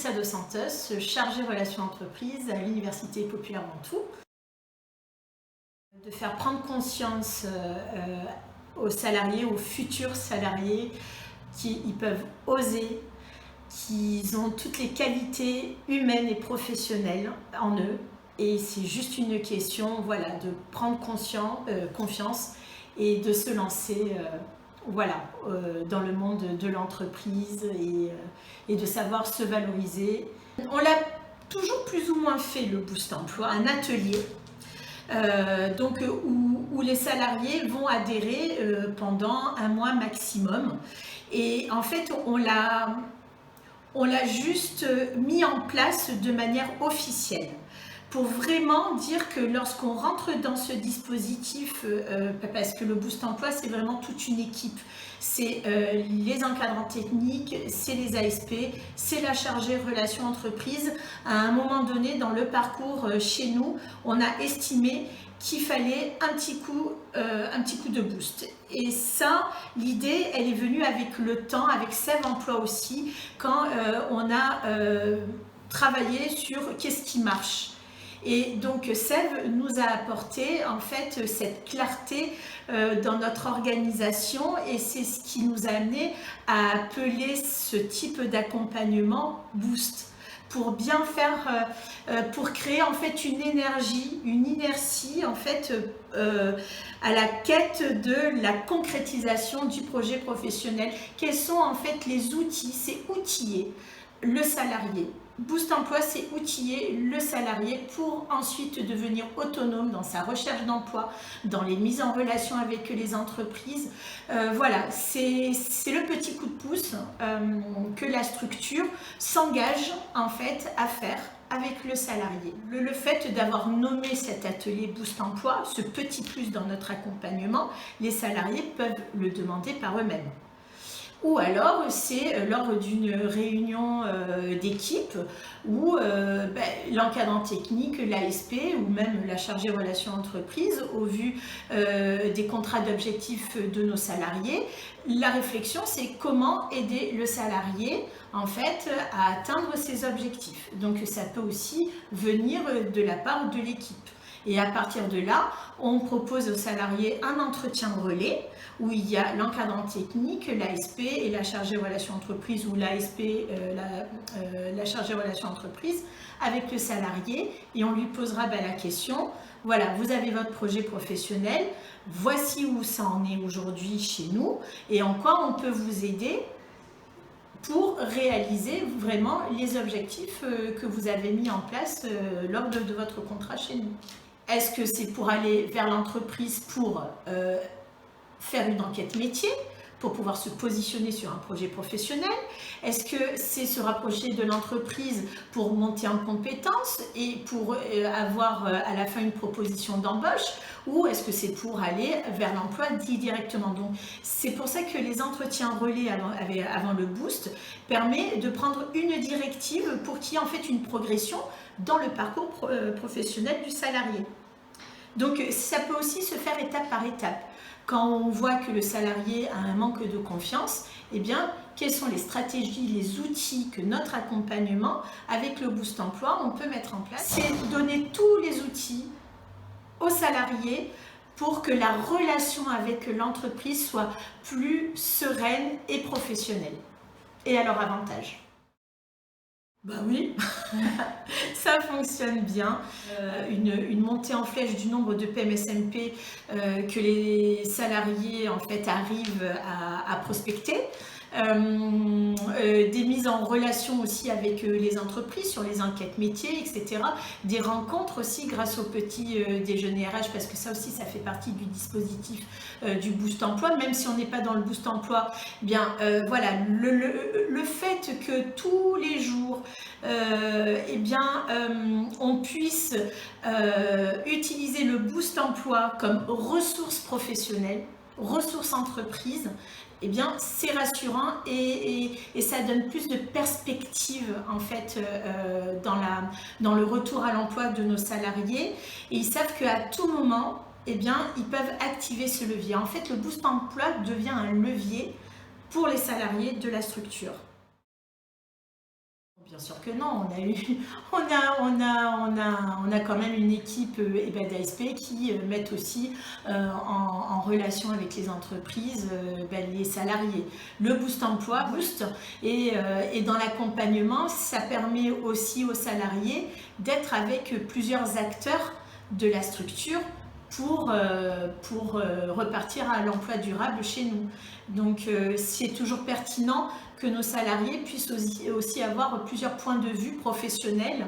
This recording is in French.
Melissa Dos Santos, chargée relations entreprises à l'Université populaire Mantoue. De faire prendre conscience aux salariés, aux futurs salariés, qu'ils peuvent oser, qu'ils ont toutes les qualités humaines et professionnelles en eux. Et c'est juste une question, voilà, de prendre confiance et de se lancer dans le monde de l'entreprise et de savoir se valoriser. On l'a toujours plus ou moins fait, le Boost Emploi, un atelier où les salariés vont adhérer pendant un mois maximum. Et en fait, on l'a juste mis en place de manière officielle pour vraiment dire que lorsqu'on rentre dans ce dispositif, parce que le Boost Emploi, c'est vraiment toute une équipe. C'est les encadrants techniques, c'est les ASP, c'est la chargée relations entreprises. À un moment donné, dans le parcours chez nous, on a estimé qu'il fallait un petit coup de boost. Et ça, l'idée, elle est venue avec le temps, avec Sève Emploi aussi, quand on a travaillé sur qu'est-ce qui marche. Et donc Sève nous a apporté en fait cette clarté dans notre organisation, et c'est ce qui nous a amené à appeler ce type d'accompagnement Boost, pour bien faire, pour créer en fait une énergie, une inertie en fait à la quête de la concrétisation du projet professionnel. Quels sont en fait les outils? C'est outiller le salarié. Boost Emploi, c'est outiller le salarié pour ensuite devenir autonome dans sa recherche d'emploi, dans les mises en relation avec les entreprises. Voilà, c'est le petit coup de pouce que la structure s'engage en fait à faire avec le salarié. Le fait d'avoir nommé cet atelier Boost Emploi, ce petit plus dans notre accompagnement, les salariés peuvent le demander par eux-mêmes. Ou alors c'est lors d'une réunion d'équipe où l'encadrant technique, l'ASP ou même la chargée relations entreprises, au vu des contrats d'objectifs de nos salariés, la réflexion c'est comment aider le salarié en fait à atteindre ses objectifs. Donc ça peut aussi venir de la part de l'équipe. Et à partir de là, on propose aux salariés un entretien relais où il y a l'encadrant technique, l'ASP et la chargée relations entreprises, ou l'ASP, la chargée relations entreprises, avec le salarié, et on lui posera la question, voilà, vous avez votre projet professionnel, voici où ça en est aujourd'hui chez nous, et en quoi on peut vous aider pour réaliser vraiment les objectifs que vous avez mis en place lors de votre contrat chez nous. Est-ce que c'est pour aller vers l'entreprise pour faire une enquête métier, pour pouvoir se positionner sur un projet professionnel? Est-ce que c'est se rapprocher de l'entreprise pour monter en compétences et pour avoir à la fin une proposition d'embauche? Ou est-ce que c'est pour aller vers l'emploi dit directement? Donc c'est pour ça que les entretiens relais avant le Boost permet de prendre une directive pour qu'il y ait en fait une progression dans le parcours professionnel du salarié. Donc ça peut aussi se faire étape par étape. Quand on voit que le salarié a un manque de confiance, eh bien, quelles sont les stratégies, les outils que notre accompagnement avec le Boost Emploi, on peut mettre en place? C'est donner tous les outils aux salariés pour que la relation avec l'entreprise soit plus sereine et professionnelle, et à leur avantage. Ben oui, ça fonctionne bien. Une montée en flèche du nombre de PMSMP que les salariés en fait arrivent à prospecter. Des mises en relation aussi avec les entreprises sur les enquêtes métiers, etc. Des rencontres aussi grâce au petit déjeuner RH, parce que ça aussi, ça fait partie du dispositif du Boost Emploi. Même si on n'est pas dans le Boost Emploi, bien voilà, le fait que tous les jours, on puisse utiliser le Boost Emploi comme ressource professionnelle, ressource entreprise, eh bien, c'est rassurant et ça donne plus de perspective en fait dans le retour à l'emploi de nos salariés, et ils savent qu'à tout moment, eh bien, ils peuvent activer ce levier. En fait, le Boost Emploi devient un levier pour les salariés de la structure. Bien sûr que non, on a quand même une équipe d'ASP qui mettent aussi en relation avec les entreprises les salariés. Le Boost Emploi, Boost, et dans l'accompagnement, ça permet aussi aux salariés d'être avec plusieurs acteurs de la structure pour repartir à l'emploi durable chez nous. Donc c'est toujours pertinent que nos salariés puissent aussi avoir plusieurs points de vue professionnels